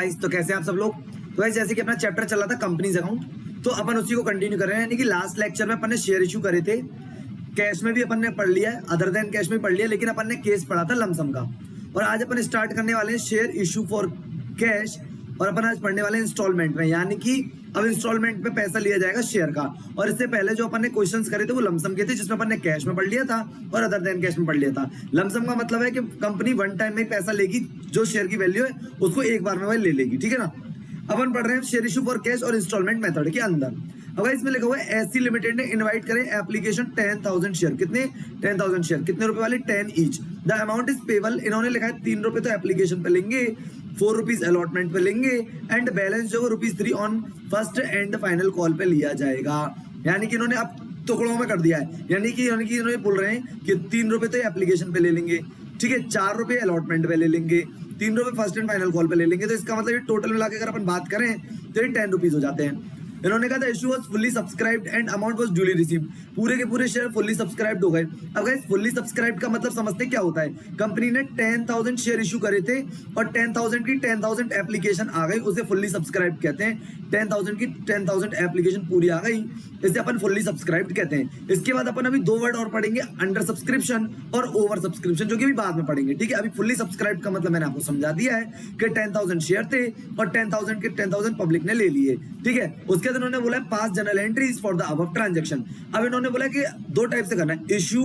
Guys, तो कैसे आप सब लोग। तो गाइस जैसे कि अपना चैप्टर चल रहा था कंपनीज अकाउंट, तो अपन उसी को कंटिन्यू कर रहे हैं। यानी कि लास्ट लेक्चर में अपन ने शेयर इशू करे थे, कैश में भी अपन ने पढ़ लिया है, अदर देन कैश में पढ़ लिया, लेकिन अपन ने केस पढ़ा था लमसम का। और आज अपन स्टार्ट करने वाले हैं शेयर इशू फॉर कैश, और अपन आज पढ़ने वाले हैं इंस्टॉलमेंट में। यानी कि अब इंस्टॉलमेंट में पैसा लिया जाएगा शेयर का। और इससे पहले जो अपन ने क्वेश्चंस करे थे वो लमसम के थे, जिसमें अपन ने कैश में पढ़ लिया था और अदर देन कैश में पढ़ लिया था। लमसम का मतलब है कि कंपनी वन टाइम में पैसा लेगी, जो शेयर की वैल्यू है उसको एक बार में वह ले लेगी, ठीक है ना। अपन पढ़ रहे हैं शेयर इशू फॉर कैश और इंस्टॉलमेंट मेथड के अंदर। अब इसमें लिखा हुआ है एससी लिमिटेड ने इनवाइट करें एप्लीकेशन 10,000 शेयर। कितने? 10,000 शेयर। कितने रुपए वाले? 10 each. The amount is payable, इन्होंने लिखा है 3 रुपए तो एप्लीकेशन पे लेंगे, 4 रुपीज अलॉटमेंट पे लेंगे, एंड बैलेंस जो ₹3 on first and final call पे लिया जाएगा। यानी कि इन्होंने अब टुकड़ों में कर दिया है। यानी कि इन्होंने बोल रहे हैं कि 3 रुपए तो एप्लीकेशन पे ले लेंगे, ठीक है, 4 रुपए अलॉटमेंट पे ले लेंगे, 3 रुपए फर्स्ट एंड फाइनल कॉल पे ले लेंगे। तो इसका मतलब ये टोटल मिला के अगर अपन बात करें तो ये 10 रुपीज हो जाते हैं। इन्होंने कहा था issue was fully subscribed and amount was duly received. पूरे के पूरे शेयर फुल्ली सब्सक्राइब्ड हो गए। अब गाइस फुल्ली सब्सक्राइब्ड का मतलब समझते क्या होता है। कंपनी ने 10,000 शेयर इशू करे थे और 10,000 की 10,000 एप्लीकेशन आ गई, उसे फुल्ली सब्सक्राइब्ड कहते हैं। 10,000 की 10,000 एप्लीकेशन पूरी आ गई, इसे अपन फुल्ली सब्सक्राइब्ड कहते हैं। इसके बाद अपन अभी 2 वर्ड और पढ़ेंगे, अंडर सब्सक्रिप्शन और ओवर सब्सक्रिप्शन, जो कि भी बाद में पढ़ेंगे, ठीक है। अभी फुल्ली सब्सक्राइब्ड का मतलब मैंने आपको समझा दिया है कि 10,000 शेयर थे और 10,000 के 10,000 पब्लिक ने ले लिए, ठीक है। उसके बाद उन्होंने बोला pass general entries for the above transaction. अब इन्होंने बोला कि 2 टाइप से करना है, इशू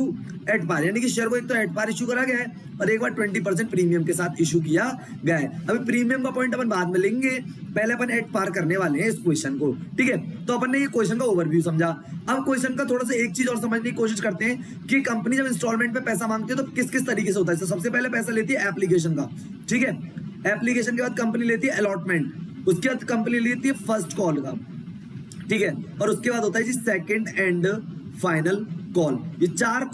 एट पार, यानी कि शेयर को एक तो एट पार इशू करा गया है और एक बार 20% प्रीमियम के साथ इशू किया गया है। अभी प्रीमियम का पॉइंट अपन बाद में लेंगे, पहले अपन एट पार करने वाले हैं इस क्वेश्चन को, ठीक है। तो अपन ने ये क्वेश्चन का ओवरव्यू समझा। अब क्वेश्चन का थोड़ा सा एक चीज और समझने की कोशिश करते हैं कि कंपनी जब इंस्टॉलमेंट पे पैसा मांगती है तो किस किस तरीके से होता है। तो सबसे पहले पैसा लेती है एप्लीकेशन का, ठीक है। एप्लीकेशन के बाद कंपनी लेती है अलॉटमेंट, उसके बाद कंपनी लेती है फर्स्ट कॉल का, ठीक है, और उसके बाद होता है जी सेकंड एंड फाइनल कॉल। ये चार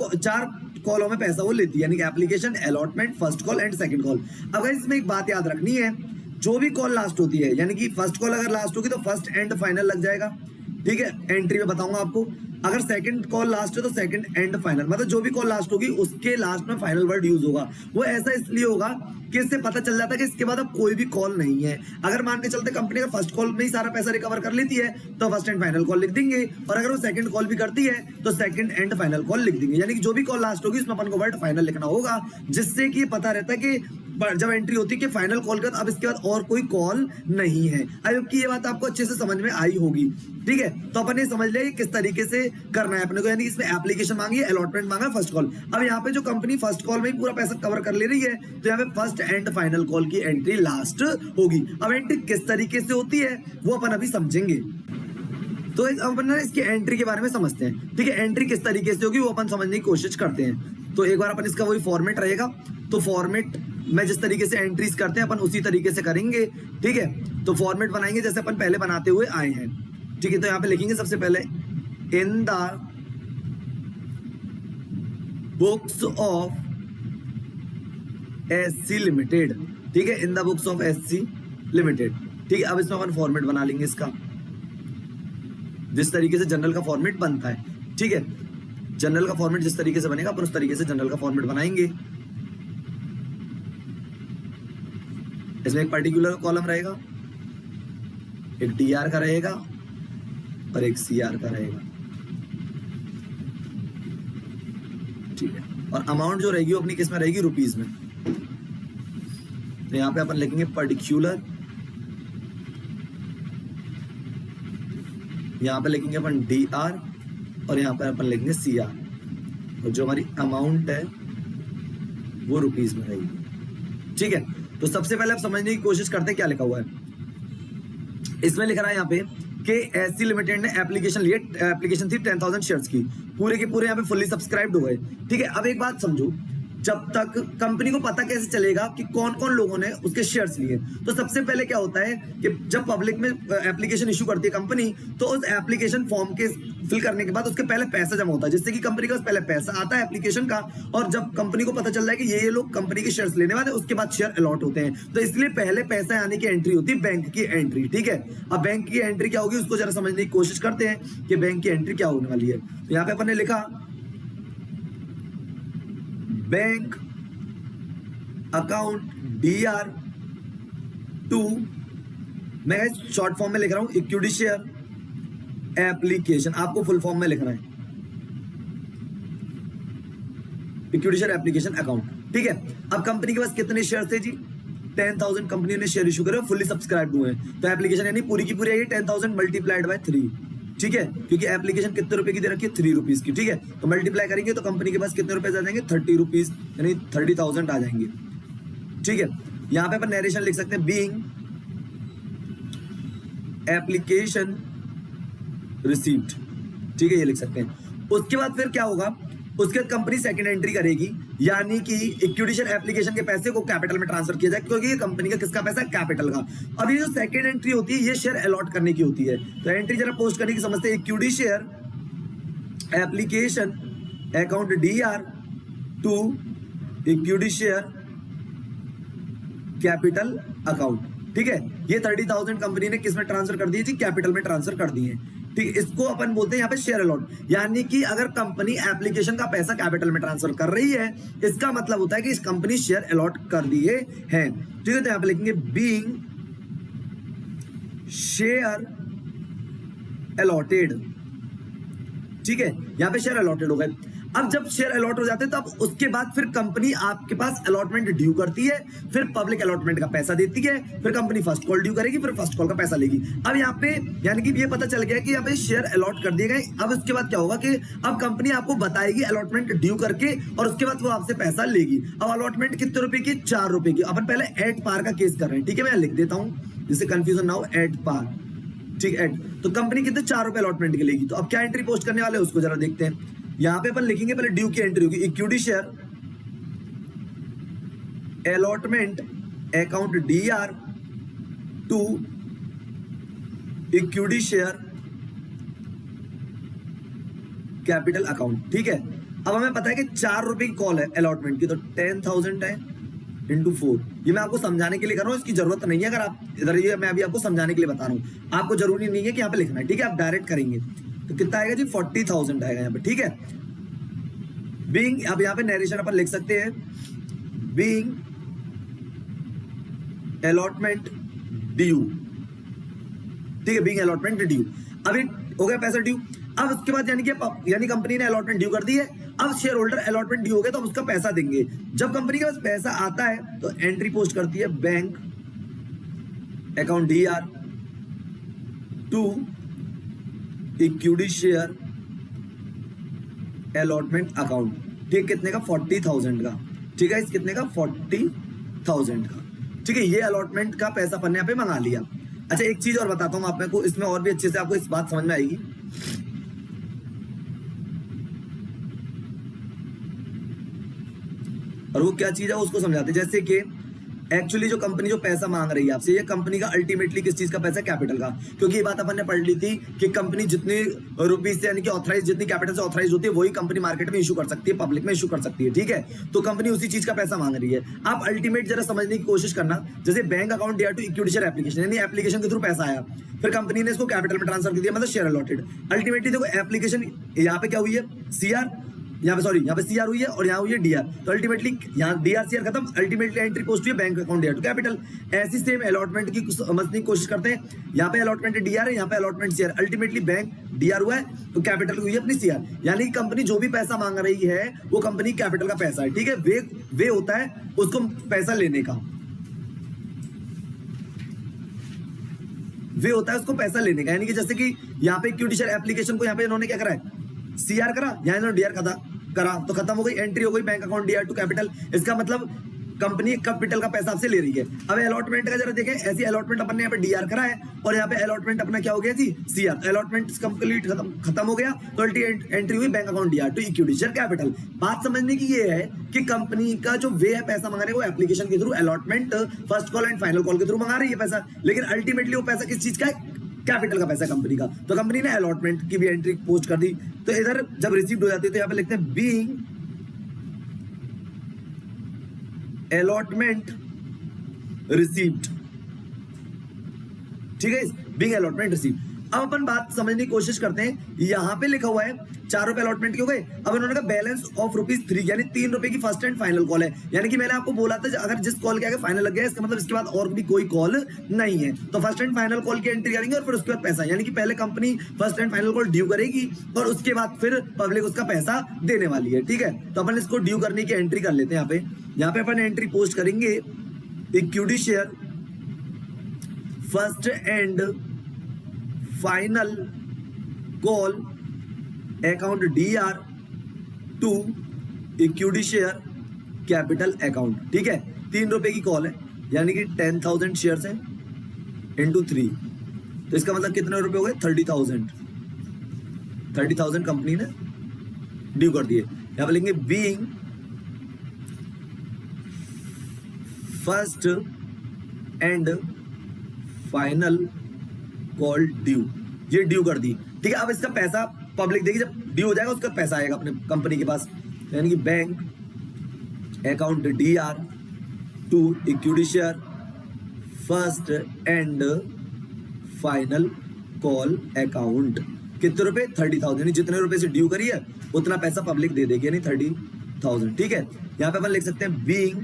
कॉलों में पैसा वो लेती है, यानी कि application, allotment, first call and second call. अब गाइस इसमें एक बात याद रखनी है, जो भी कॉल लास्ट होती है, यानी कि फर्स्ट कॉल अगर लास्ट होगी तो फर्स्ट एंड फाइनल लग जाएगा, ठीक है। एंट्री में बताऊंगा आपको। अगर सेकंड कॉल लास्ट है तो सेकंड एंड फाइनल, मतलब जो भी कॉल लास्ट होगी उसके लास्ट में फाइनल वर्ड यूज होगा। वो ऐसा इसलिए होगा कि इससे पता चल जाता है कि इसके बाद अब कोई भी कॉल नहीं है। अगर मान के चलते कंपनी अगर फर्स्ट कॉल में ही सारा पैसा रिकवर कर लेती है तो फर्स्ट एंड फाइनल कॉल लिख देंगे, और अगर वो सेकंड कॉल भी करती है तो सेकंड एंड फाइनल कॉल लिख देंगे। यानी कि जो भी कॉल लास्ट होगी उसमें अपन को वर्ड फाइनल लिखना होगा, जिससे कि पता रहता है कि जब एंट्री होती है कि फाइनल कॉल कर, अब इसके बाद और कोई कॉल नहीं है। अब की ये बात आपको अच्छे से समझ में आई होगी, ठीक है। तो अपन ये समझ ले किस तरीके से करना है अपने को, यानी इसमें एप्लीकेशन मांगी, अलॉटमेंट मांगा, फर्स्ट कॉल। अब यहाँ पे जो कंपनी फर्स्ट कॉल में ही पूरा पैसा कवर कर ले रही है तो यहाँ पे फर्स्ट एंड फाइनल कॉल की एंट्री लास्ट होगी। अब एंट्री किस तरीके से होती है वो अपन अभी समझेंगे। तो अपन ना इसकी एंट्री के बारे में समझते हैं, ठीक है। एंट्री किस तरीके से होगी वो अपन समझने की कोशिश करते हैं। तो एक बार अपन इसका वही फॉर्मेट रहेगा, तो फॉर्मेट में जिस तरीके से एंट्रीज करते हैं अपन उसी तरीके से करेंगे, ठीक है। तो फॉर्मेट बनाएंगे जैसे अपन पहले बनाते हुए आए हैं, ठीक है। तो यहाँ पे लिखेंगे सबसे पहले in the books of SC limited, ठीक है, in the books of SC limited, ठीक है। अब इसमें अपन फॉर्मेट बना लेंगे इसका, जिस तरीके से जनरल का फॉर्मेट बनता है, ठीक है। जनरल का फॉर्मेट जिस तरीके से बनेगा अपन उस तरीके से जनरल का फॉर्मेट बनाएंगे। इसमें एक पर्टिकुलर कॉलम रहेगा, एक डीआर का रहेगा और एक सीआर का रहेगा, ठीक है। और अमाउंट जो रहेगी वो अपनी किस में रहेगी? रुपीज में। तो यहां पे अपन लिखेंगे पर्टिकुलर, यहां पे लिखेंगे अपन डीआर और यहां पर अपन लिखेंगे सीआर, और जो हमारी अमाउंट है वो रुपीज में रहेगी, ठीक है। तो सबसे पहले आप समझने की कोशिश करते हैं क्या लिखा हुआ है। इसमें लिख रहा है यहाँ पे कि एससी लिमिटेड ने एप्लीकेशन लिए, एप्लीकेशन थी 10,000 शेयर्स की, पूरे के पूरे यहाँ पे फुल्ली सब्सक्राइब्ड हो गए, ठीक है। अब एक बात समझो, जब तक कंपनी को पता कैसे चलेगा कि कौन कौन लोगों ने उसके शेयर्स लिए। तो सबसे पहले क्या होता है कि जब पब्लिक में एप्लीकेशन इशू करती है कंपनी, तो उस एप्लीकेशन फॉर्म के फिल करने के बाद उसके पहले पैसा जमा होता है, जिससे कि कंपनी के पास पहले पैसा आता है एप्लीकेशन का, और जब कंपनी को पता चल जाए कि ये लोग कंपनी के शेयर्स लेने वाले, उसके बाद शेयर अलॉट होते हैं। तो इसलिए पहले पैसा आने की एंट्री होती है बैंक की एंट्री, ठीक है। अब बैंक की एंट्री क्या होगी उसको जरा समझने की कोशिश करते हैं कि बैंक की एंट्री क्या होने वाली है। तो यहाँ पे अपन ने लिखा बैंक अकाउंट DR to मैं शॉर्ट फॉर्म में लिख रहा हूं इक्विटी शेयर एप्लीकेशन, आपको फुल फॉर्म में लिखना है इक्विटी शेयर एप्लीकेशन अकाउंट, ठीक है। अब कंपनी के पास कितने शेयर थे जी? 10,000 कंपनी ने शेयर इशू करे, फुल्ली सब्सक्राइब हुए हैं, तो एप्लीकेशन यानी पूरी की पूरी आई 10,000 मल्टीप्लाइड बाय 3, ठीक है, क्योंकि एप्लीकेशन कितने रुपए की दे रखी है? 3 रुपीज की, ठीक है। तो मल्टीप्लाई करेंगे तो कंपनी के पास कितने रुपए आ जाएंगे? 30 रुपीज, यानी 30,000 आ जाएंगे, ठीक है। यहां पे अपन नरेशन लिख सकते हैं बीइंग एप्लीकेशन रिसीव्ड, ठीक है, ये लिख सकते हैं। उसके बाद फिर क्या होगा? उसके बाद कंपनी सेकंड एंट्री करेगी, यानी कि इक्विटी शेयर एप्लीकेशन के पैसे को कैपिटल में ट्रांसफर किया जाए, क्योंकि ये कंपनी का किसका पैसा है? कैपिटल का। अब ये जो सेकंड एंट्री होती है ये शेयर अलॉट करने की होती है, तो एंट्री जरा पोस्ट करने की समझते हैं। Equity share application account DR to equity share capital account, ठीक है। ये 30,000 कंपनी ने किस में ट्रांसफर कर दिए जी? कैपिटल में ट्रांसफर कर दिए, ठीक। इसको अपन बोलते हैं यहाँ पे शेयर अलॉट, यानी कि अगर कंपनी एप्लीकेशन का पैसा कैपिटल में ट्रांसफर कर रही है, इसका मतलब होता है कि इस कंपनी शेयर अलॉट कर दिए हैं, ठीक है। तो यहाँ पे लिखेंगे बीइंग शेयर अलॉटेड, ठीक है, यहाँ पे शेयर अलॉटेड हो गए। अब जब शेयर अलॉट हो जाते हैं तो अब उसके बाद फिर कंपनी आपके पास अलॉटमेंट ड्यू करती है, फिर पब्लिक अलॉटमेंट का पैसा देती है, फिर कंपनी फर्स्ट कॉल ड्यू करेगी, फिर फर्स्ट कॉल का पैसा लेगी। अब यहाँ पे यानी कि ये पता चल गया कि यहाँ पे शेयर अलॉट कर दिए गए। अब उसके बाद क्या होगा कि अब कंपनी आपको बताएगी अलॉटमेंट ड्यू करके, और उसके बाद वो आपसे पैसा लेगी। अब अलॉटमेंट कितने रुपए की? 4 रुपए की। अपन पहले एट पार का केस कर रहे हैं, ठीक है, मैं लिख देता हूं जिससे कंफ्यूजन ना हो। एट पार, ठीक है। तो कंपनी कितने? 4 रुपए अलॉटमेंट के लेगी। तो अब क्या एंट्री पोस्ट करने वाले हैं उसको जरा देखते हैं। यहां पे अपन लिखेंगे पहले ड्यू की एंट्री होगी equity share allotment account DR to equity share capital account, ठीक है। अब हमें पता है कि 4 रुपए की कॉल है अलॉटमेंट की, तो 10,000 है इंटू 4। ये मैं आपको समझाने के लिए कर रहा हूं, इसकी जरूरत नहीं है। अगर आप इधर, ये मैं अभी आपको समझाने के लिए बता रहा हूं, आपको जरूरी नहीं है कि यहाँ पे लिखना है, ठीक है। आप डायरेक्ट करेंगे तो कितना आएगा जी? 40,000 आएगा यहाँ पे, ठीक है। बीइंग, अब यहाँ पे नरेशन अपन लिख सकते हैं बीइंग अलॉटमेंट ड्यू, ठीक है, बीइंग अलॉटमेंट ड्यू। अभी हो गया पैसा ड्यू। अब उसके बाद यानी कंपनी ने अलॉटमेंट ड्यू कर दी है। अब शेयर होल्डर अलॉटमेंट ड्यू हो गया तो हम उसका पैसा देंगे। जब कंपनी के पास पैसा आता है तो एंट्री पोस्ट करती है bank account DR to equity share allotment account, ठीक, कितने का? 40,000 का, ठीक है। इस कितने का? 40,000 का, ठीक है। ये अलॉटमेंट का पैसा अपन ने यहाँ पे मंगा लिया। अच्छा, एक चीज और बताता हूँ आप मेरे को, इसमें और भी अच्छे से आपको इस बात समझ में आएगी। और वो क्या चीज है उसको समझाते, जैसे कि एक्चुअली जो कंपनी जो पैसा मांग रही है आपसे, ये कंपनी का अल्टीमेटली किस चीज का पैसा? कैपिटल का। क्योंकि ये बात अपन ने पढ़ ली थी कि कंपनी जितने रुपीज से यानी कि ऑथराइज, जितनी कैपिटल से ऑथराइज होती है वही कंपनी मार्केट में इशू कर सकती है, पब्लिक में इशू कर सकती है, ठीक है। तो कंपनी उसी चीज का पैसा मांग रही है। आप अल्टीमेट जरा समझने की कोशिश करना, जैसे bank account DR to equity share application, यानी एप्लीकेशन के थ्रू पैसा आया, फिर कंपनी ने इसको कैपिटल में ट्रांसफर कर दिया, मतलब शेयर अलॉटेड। अल्टीमेटली देखो एप्लीकेशन यहाँ पे क्या हुई है? CR, यहाँ पे सॉरी, यहाँ पे CR हुई है और यहाँ हुई है DR। तो अल्टीमेटली यहाँ DR CR खत्म, अल्टीमेटली एंट्री पोस्ट हुई है bank account DR to capital. ऐसी सेम अलॉटमेंट की समझने की कोशिश करते हैं। यहाँ पे अलॉटमेंट DR है, यहाँ पे allotment CR, ultimately bank DR हुआ है तो कैपिटल हुई है अपनी CR, यानी कि कंपनी जो भी पैसा मांग रही है वो कंपनी कैपिटल का पैसा है, ठीक है। वे होता है उसको पैसा लेने का, वे होता है उसको पैसा लेने का, यानी कि जैसे कि यहाँ पे इक्विटी शेयर एप्लीकेशन को यहाँ पे इन्होंने क्या करा है? CR करा, यहाँ इन्होंने DR करा, तो खत्म हो गई, एंट्री हो गई bank account DR to capital. इसका मतलब कंपनी कैपिटल का पैसा आपसे ले रही है। अब अलॉटमेंट का जरा देखें, ऐसी अलॉटमेंट अपन ने यहाँ पे DR करा है और यहाँ पे अलॉटमेंट अपना क्या हो गया जी? CR। अलॉटमेंट कंप्लीट खत्म हो गया तो एंट्री हुई bank account DR to equity share capital. बात समझने की ये है कि कंपनी का जो वे है पैसा मंगाने वो एप्लीकेशन के through, allotment first call and final call के थ्रू मंगा रही है पैसा, लेकिन अल्टीमेटली वो पैसा किस चीज का है? कैपिटल का पैसा कंपनी का। तो कंपनी ने अलॉटमेंट की भी एंट्री पोस्ट कर दी। तो इधर जब रिसीव्ड हो जाती है तो यहाँ पे लिखते हैं बीइंग अलॉटमेंट रिसीव्ड, ठीक है, बीइंग अलॉटमेंट रिसीव्ड। अब अपन बात समझने की कोशिश करते हैं। यहां पे लिखा हुआ है ₹4 अलॉटमेंट के हो गए। अब इन्होंने कहा बैलेंस ऑफ ₹3 यानी ₹3 की फर्स्ट एंड फाइनल कॉल है। यानी कि मैंने आपको बोला था अगर जिस कॉल के आगे फाइनल लग गया इसका मतलब इसके बाद और भी कोई कॉल नहीं है। तो फर्स्ट एंड फाइनल कॉल की एंट्री करेंगे और फिर उसके बाद पैसा, यानी कि पहले company first and final call due करेगी और उसके बाद फिर पब्लिक उसका पैसा देने वाली है। ठीक है, तो अपन इसको ड्यू करने की एंट्री कर लेते हैं। यहाँ पे अपन एंट्री पोस्ट करेंगे equity share first and final call account DR to equity share capital account. ठीक है, ₹3 की कॉल है, यानी कि 10,000 शेयर्स है इंटू 3, तो इसका मतलब कितने रुपए हो गए? 30,000 कंपनी ने ड्यू कर दिए। यहाँ पे लेंगे being first and final call due, ये ड्यू कर दी। ठीक है, अब इसका पैसा पब्लिक देगी, जब ड्यू हो जाएगा उसका पैसा आएगा अपने कंपनी के पास, यानी कि bank account DR to equity share first and final call account. कितने रुपए? 30,000, यानी जितने रुपए से ड्यू करी है उतना पैसा पब्लिक दे देगी, यानी 30,000। ठीक है, यहां पे अपन लिख सकते हैं being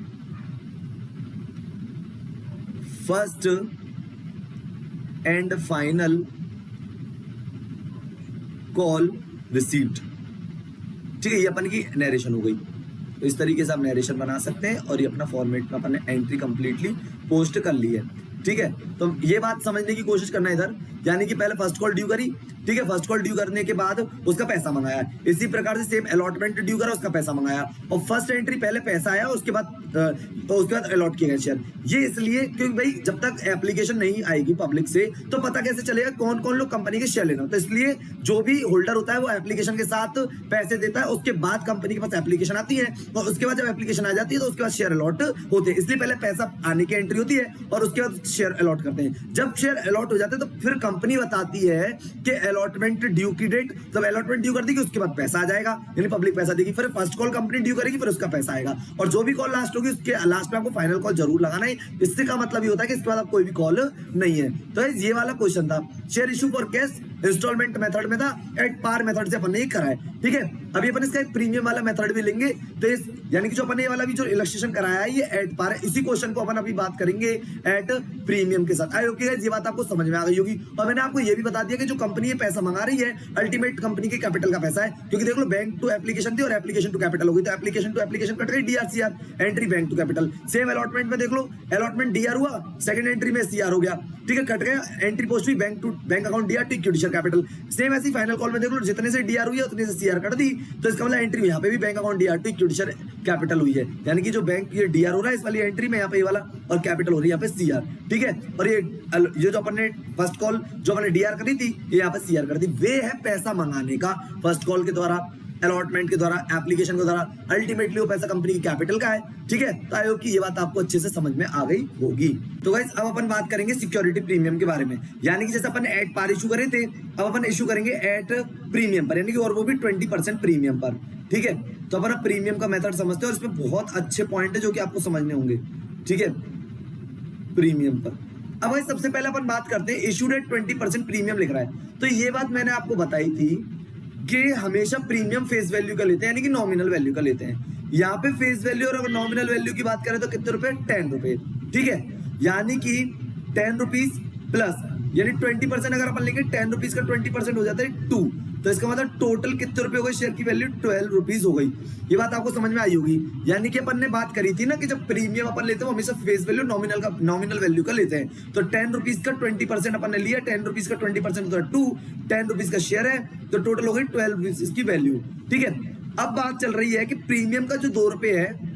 first and final call received. ठीक है, ये अपन की नरेशन हो गई। तो इस तरीके से आप नरेशन बना सकते हैं और ये अपना फॉर्मेट में अपन ने एंट्री कंप्लीटली पोस्ट कर ली है। ठीक है, तो ये बात समझने की कोशिश करना इधर, यानी कि पहले फर्स्ट कॉल ड्यू करी। ठीक है, फर्स्ट कॉल ड्यू करने के बाद उसका पैसा मंगाया, इसी प्रकार से सेम अलॉटमेंट ड्यू करा, उसका पैसा मंगाया, और फर्स्ट एंट्री पहले पैसा आया, उसके बाद अलॉट किए गए शेयर। ये इसलिए क्योंकि भाई जब तक एप्लीकेशन नहीं आएगी पब्लिक से तो पता कैसे चलेगा कौन कौन लोग कंपनी के शेयर लेना। तो इसलिए जो भी होल्डर होता है वो एप्लीकेशन के साथ पैसे देता है, उसके बाद कंपनी के पास एप्लीकेशन आती है, और उसके बाद जब एप्लीकेशन आ जाती है तो उसके बाद शेयर अलॉट होते हैं। इसलिए पहले पैसा आने की एंट्री होती है और उसके बाद शेयर अलॉट करते हैं। जब शेयर अलॉट हो जाते हैं तो फिर कंपनी बताती है कि अलॉटमेंट ड्यू की डेट, जब अलॉटमेंट ड्यू कर देगी उसके बाद पैसा आ जाएगा, यानी पब्लिक पैसा देगी। फिर फर्स्ट कॉल कंपनी ड्यू करेगी, फिर उसका पैसा आएगा, और जो भी कॉल लास्ट होगी उसके लास्ट में आपको फाइनल कॉल जरूर लगाना है। इससे का मतलब ये होता है कि इसके बाद आप कोई भी कॉल नहीं है। तो ये वाला क्वेश्चन था, share issue for cash instalment method में था, एट पार मेथड से अपन ने करा है। ठीक है, अभी अपन इसका एक प्रीमियम वाला मेथड भी लेंगे, तो इस यानी कि जो अपन ये वाला भी जो इलस्ट्रेशन कराया है ये एट पार है। इसी क्वेश्चन को अपन अभी बात करेंगे एट प्रीमियम के साथ। आई होप कि ये बात आपको समझ में आ गई होगी। और मैंने आपको ये भी बता दिया कि जो कंपनी ये पैसा मंगा रही है अल्टीमेट कंपनी के कैपिटल का पैसा है, क्योंकि देख लो बैंक टू एप्लीकेशन थी और एप्लीकेशन टू कैपिटल हो गई, तो एप्लीकेशन टू एप्लीकेशन कट गई DRCR, entry bank to capital. Same allotment में देख लो, अलॉटमेंट DR हुआ, सेकंड एंट्री में CR हो गया। ठीक है, कट गया, एंट्री पोस्ट हुई bank account DR to equity share capital. Same ऐसी फाइनल कॉल में देख लो, जितने से DR हुई है उतने से CR कट दी, तो इसका मतलब एंट्री यहाँ पे भी bank account DR to equity share capital हुई है, यानी कि जो बैंक ये DR हो रहा है इस वाली एंट्री में यहाँ पे ये वाला, और कैपिटल हो रही है यहाँ पे CR। ठीक है, और ये जो अपन ने फर्स्ट कॉल जो अपन ने DR करी थी ये यहाँ पे CR कर दी। वे है पैसा मंगाने का, फर्स्ट कॉल के द्वारा, अलॉटमेंट के द्वारा, एप्लीकेशन के द्वारा, अल्टीमेटली वो पैसा कंपनी की कैपिटल का है। ठीक है, तो आई होप कि ये बात आपको अच्छे से समझ में आ गई होगी। तो गाइस अब अपन बात करेंगे सिक्योरिटी प्रीमियम के बारे में, यानी कि जैसे अपन एट पार इशू करे थे, अब अपन इशू करेंगे एट प्रीमियम पर, यानी कि और वो भी 20% प्रीमियम पर। ठीक है, तो अपन प्रीमियम का मेथड समझते हैं और इसमें बहुत अच्छे पॉइंट है जो कि आपको समझने होंगे। ठीक है, प्रीमियम पर अब भाई सबसे पहले अपन बात करते हैं इशू डेट 20% प्रीमियम लिख रहा है, तो ये बात मैंने आपको बताई थी कि हमेशा प्रीमियम फेस वैल्यू का लेते हैं, यानी कि नॉमिनल वैल्यू का लेते हैं। यहाँ पे फेस वैल्यू और अगर नॉमिनल वैल्यू की बात करें तो कितने रुपए? 10 रुपए। ठीक है, यानी कि 10 रुपीज प्लस, यानी 20% अगर अपन लेंगे 10 रुपीज का 20% हो जाता है 2, तो इसका मतलब टोटल कितने रुपए हो गए? शेयर की वैल्यू 12 रुपीज हो गई। ये बात आपको समझ में आई होगी। यानी कि अपन ने बात करी थी ना कि जब प्रीमियम अपन लेते हैं हमेशा फेस वैल्यू नॉमिनल वैल्यू का लेते हैं। तो 10 रुपीज का 20% अपन ने लिया, 10 रुपीज का 20% होता है 2, 10 रुपीज का शेयर है तो टोटल हो गई 12 रुपीज की वैल्यू। ठीक है, अब बात चल रही है कि प्रीमियम का जो 2 रुपए है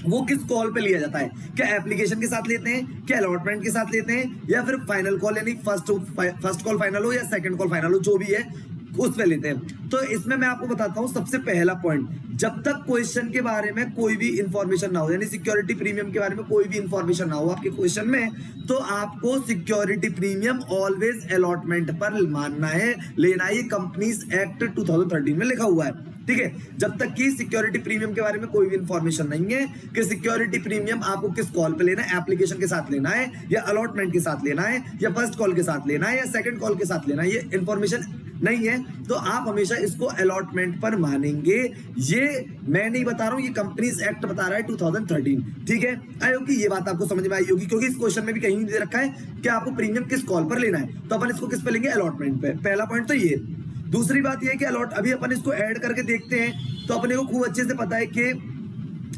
वो किस कॉल पे लिया जाता है, क्या एप्लीकेशन के साथ लेते हैं, क्या अलॉटमेंट के साथ लेते हैं, या फिर फाइनल कॉल, यानी फर्स्ट कॉल फाइनल हो या सेकंड कॉल फाइनल हो, जो भी है उस पे लेते हैं। तो इसमें मैं आपको बताता हूं सबसे पहला पॉइंट, जब तक क्वेश्चन के बारे में कोई भी इंफॉर्मेशन ना हो, यानी सिक्योरिटी प्रीमियम के बारे में कोई भी इंफॉर्मेशन ना हो आपके क्वेश्चन में, तो आपको सिक्योरिटी प्रीमियम ऑलवेज अलॉटमेंट पर मानना है, लेना है। ये कंपनीज एक्ट 2013 में लिखा हुआ है। ठीक है, जब तक कि सिक्योरिटी प्रीमियम के बारे में कोई भी इंफॉर्मेशन नहीं है कि सिक्योरिटी प्रीमियम आपको किस कॉल पे लेना है, एप्लीकेशन के साथ लेना है या अलॉटमेंट के साथ लेना है या फर्स्ट कॉल के साथ लेना है या सेकंड कॉल के साथ लेना है, ये इंफॉर्मेशन नहीं है, तो आप हमेशा इसको अलॉटमेंट पर मानेंगे। ये मैं नहीं बता रहा हूं, ये कंपनीज एक्ट बता रहा है 2013। ठीक है, आई होप कि ये बात आपको समझ में आई होगी, क्योंकि इस क्वेश्चन में भी कहीं दे रखा है कि आपको प्रीमियम किस कॉल पर लेना है, तो अपन इसको किस पे लेंगे, अलॉटमेंट पे। पहला पॉइंट तो ये। दूसरी बात ये है कि अलॉट, अभी अपन इसको ऐड करके देखते हैं, तो अपने को खूब अच्छे से पता है कि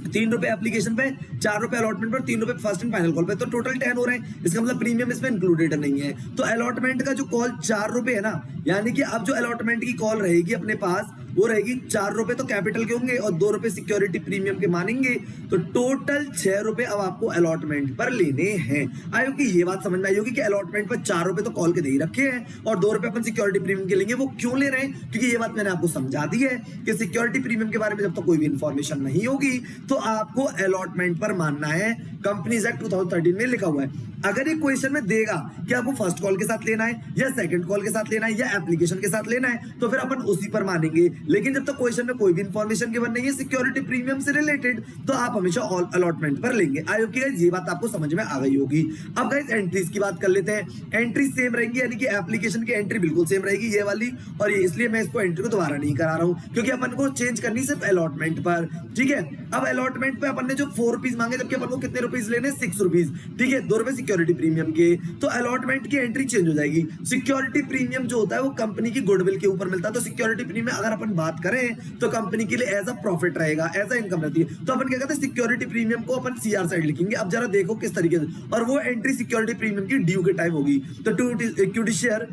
3 रुपए एप्लीकेशन पे, 4 रुपए अलॉटमेंट पर, 3 रुपए फर्स्ट एंड फाइनल कॉल पे, तो टोटल 10 हो रहे हैं। इसका मतलब प्रीमियम इसमें इंक्लूडेड नहीं है। तो अलॉटमेंट का जो कॉल 4 रुपए है ना, यानी कि अब जो अलॉटमेंट की कॉल रहेगी अपने पास, वो रहेगी 4 रुपए तो कैपिटल के होंगे और 2 रुपए सिक्योरिटी प्रीमियम के मानेंगे, तो टोटल 6 रुपए अब आपको अलॉटमेंट पर लेने हैं। आई होप कि ये बात समझ में आई होगी कि अलॉटमेंट पर 4 रुपए तो कॉल के दे ही रखे हैं और 2 रुपए अपन सिक्योरिटी प्रीमियम के लेंगे। वो क्यों ले रहे हैं, क्योंकि ये बात मैंने आपको समझा दी है कि सिक्योरिटी प्रीमियम के बारे में जब तक कोई भी इंफॉर्मेशन नहीं होगी तो आपको अलॉटमेंट पर मानना है। कंपनीज एक्ट 2013 में लिखा हुआ है। अगर ये क्वेश्चन में देगा कि आपको फर्स्ट कॉल के साथ लेना है या सेकंड कॉल के साथ लेना है या एप्लीकेशन के साथ लेना है, तो फिर अपन उसी पर मानेंगे। लेकिन जब तक क्वेश्चन में कोई भी इंफॉर्मेशन गिवन नहीं है सिक्योरिटी प्रीमियम से रिलेटेड, तो आप हमेशा ऑल अलॉटमेंट पर लेंगे। आई होप कि गाइस ये बात आपको समझ में आ गई होगी। अब गाइस एंट्रीज की बात कर लेते हैं। एंट्री सेम रहेंगी, यानी कि एप्लीकेशन की एंट्री बिल्कुल सेम रहेगी, ये वाली, और ये इसलिए मैं इसको एंट्री को दोबारा नहीं करा रहा हूं, क्योंकि अपन को चेंज करनी सिर्फ अलॉटमेंट पर। ठीक है, अब अलॉटमेंट पे अपन ने जो 4 रुपीज मांगे, जबकि अपन को कितने रुपीज लेने, 6 रुपीज। ठीक है, 2 रुपए सिक्योरिटी प्रीमियम के, तो अलॉटमेंट की एंट्री चेंज हो जाएगी। सिक्योरिटी प्रीमियम जो होता है वो कंपनी की गुडविल के ऊपर मिलता है, तो सिक्योरिटी प्रीमियम अगर अपन बात करें तो कंपनी के लिए एज अ प्रॉफिट रहेगा, एज अ इनकम रहती है। तो अपन क्या कहते हैं, सिक्योरिटी प्रीमियम को अपन सीआर साइड लिखेंगे। अब जरा देखो किस तरीके से, और वो एंट्री सिक्योरिटी प्रीमियम की ड्यू के टाइम होगी। तो to equity share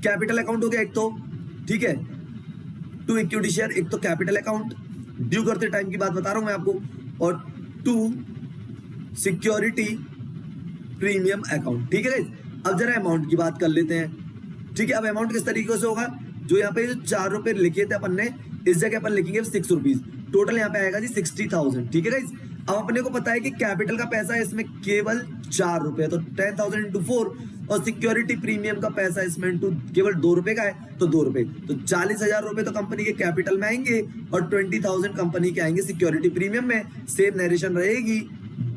capital account हो गया एक तो, ठीक है, टू इक्विटी शेयर एक तो कैपिटल अकाउंट, ड्यू करते टाइम की बात बता रहा हूं मैं आपको, और टू सिक्योरिटी प्रीमियम अकाउंट। ठीक है, अब जरा अमाउंट की बात कर लेते हैं। ठीक है, अब अमाउंट किस तरीके से होगा, जो यहाँ पे 4 रुपए लिखे थे अपन ने, इस जगह अपन लिखेंगे 6 रुपीज, टोटल यहाँ पे आएगा जी 60,000। ठीक है गाइस, अब अपने को पता है कि कैपिटल का पैसा है इसमें केवल 4 रुपए, तो 10,000 इंटू 4, और सिक्योरिटी प्रीमियम का पैसा इसमें इंटू केवल 2 रुपए का है, तो 2 रुपए, तो 40,000 रुपए तो कंपनी के कैपिटल में आएंगे और 20,000 कंपनी के आएंगे सिक्योरिटी प्रीमियम में। सेम नरेशन रहेगी,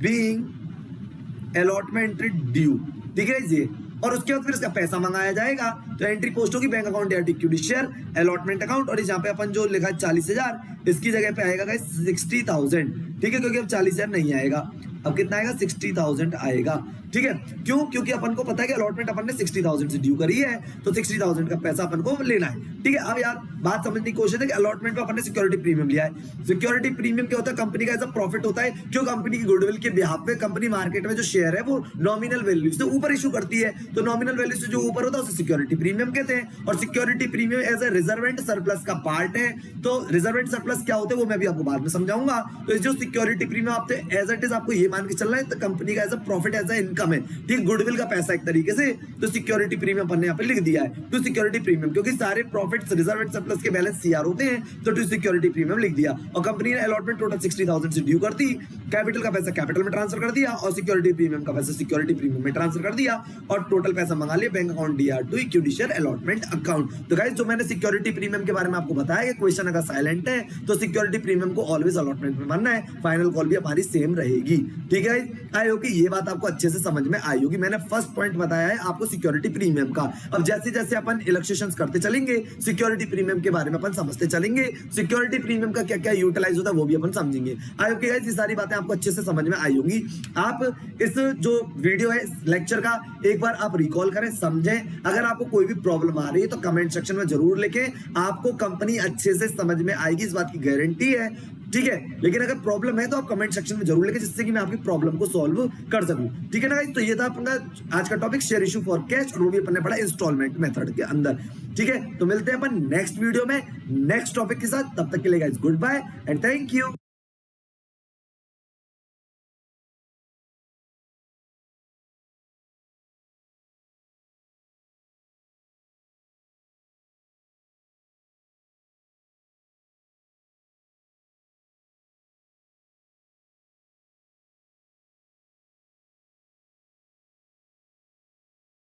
बीइंग अलॉटमेंटेड ड्यू। ठीक है जी, और उसके बाद फिर इसका पैसा मंगाया जाएगा, तो एंट्री पोस्ट होगी बैंक अकाउंट या इक्विटी शेयर अलॉटमेंट अकाउंट, और यहाँ पे अपन जो लिखा है 40,000, इसकी जगह पे आएगा गाइस 60,000। ठीक है, क्योंकि अब 40,000 नहीं आएगा, अब कितना आएगा, 60,000 आएगा। ठीक है, क्यों, क्योंकि अपन को पता है कि अलॉटमेंट अपन ने 60,000 से ड्यू करी है, तो 60,000 का पैसा अपन को लेना है। ठीक है, अब यार बात समझने की कोशिश है कि अलॉटमेंट पे अपन ने सिक्योरिटी प्रीमियम लिया है। सिक्योरिटी प्रीमियम क्या होता है, कंपनी का ऐसा प्रॉफिट होता है क्यों, कंपनी की गुडविल के बिहाफ पे कंपनी मार्केट में जो शेयर है वो नॉमिनल वैल्यू से ऊपर इशू करती है, तो नॉमिनल वैल्यू से जो ऊपर होता है उसे सिक्योरिटी प्रीमियम कहते हैं। और security premium as a reserve and surplus का पार्ट है। तो रिजर्वेंट सरप्लस क्या होते हैं वो मैं भी आपको बाद में समझाऊंगा। तो जो सिक्योरिटी प्रीमियम आप एज इट इज आपको ये मान के चलना है, तो कंपनी का as a profit, as a income है। ठीक, गुडविल का पैसा एक तरीके से, तो सिक्योरिटी प्रीमियम अपन ने यहाँ पे लिख दिया है, टू सिक्योरिटी प्रीमियम, क्योंकि सारे प्रॉफिट्स रिजर्व एंड सरप्लस के बैलेंस सीआर होते हैं, तो टू सिक्योरिटी प्रीमियम लिख दिया। और कंपनी ने अलॉटमेंट टोटल 60,000 से ड्यू कर दी, कैपिटल का पैसा कैपिटल में ट्रांसफर कर दिया और सिक्योरिटी प्रीमियम का पैसा सिक्योरिटी प्रीमियम में ट्रांसफर कर दिया, और टोटल पैसा मंगा लिया bank account DR to equity share allotment account. तो गाइस, जो मैंने सिक्योरिटी प्रीमियम के बारे में आपको बताया कि क्वेश्चन अगर साइलेंट है तो सिक्योरिटी प्रीमियम को ऑलवेज अलॉटमेंट में मानना है, फाइनल कॉल भी हमारी सेम रहेगी। ठीक है, आई होप कि ये बात आपको अच्छे से समझ में आई होगी। मैंने फर्स्ट पॉइंट बताया है आपको सिक्योरिटी प्रीमियम का। अब जैसे जैसे अपन इलस्ट्रेशंस करते चलेंगे सिक्योरिटी प्रीमियम के बारे में अपन समझते चलेंगे, सिक्योरिटी प्रीमियम का क्या क्या यूटिलाइज होता है वो भी अपन समझेंगे। आई होप कि गाइस ये सारी बातें आपको अच्छे से समझ में आई होंगी। आप इस जो वीडियो है लेक्चर का एक बार आप रिकॉल करें, समझें। अगर आपको कोई भी प्रॉब्लम आ रही है तो कमेंट सेक्शन में जरूर लिखें, आपको कंपनी अच्छे से समझ में आएगी, इस बात की गारंटी है। ठीक है, लेकिन अगर प्रॉब्लम है तो आप कमेंट सेक्शन में जरूर लिखें, जिससे कि मैं आपकी प्रॉब्लम को सॉल्व कर सकूं। ठीक है ना गाइस, तो ये था अपना आज का topic, share issue for cash, और वो भी अपन ने पढ़ा इंस्टॉलमेंट मेथड के अंदर। ठीक है, तो मिलते हैं अपन नेक्स्ट वीडियो में नेक्स्ट टॉपिक के साथ, तब तक के लिए guys good bye and thank you.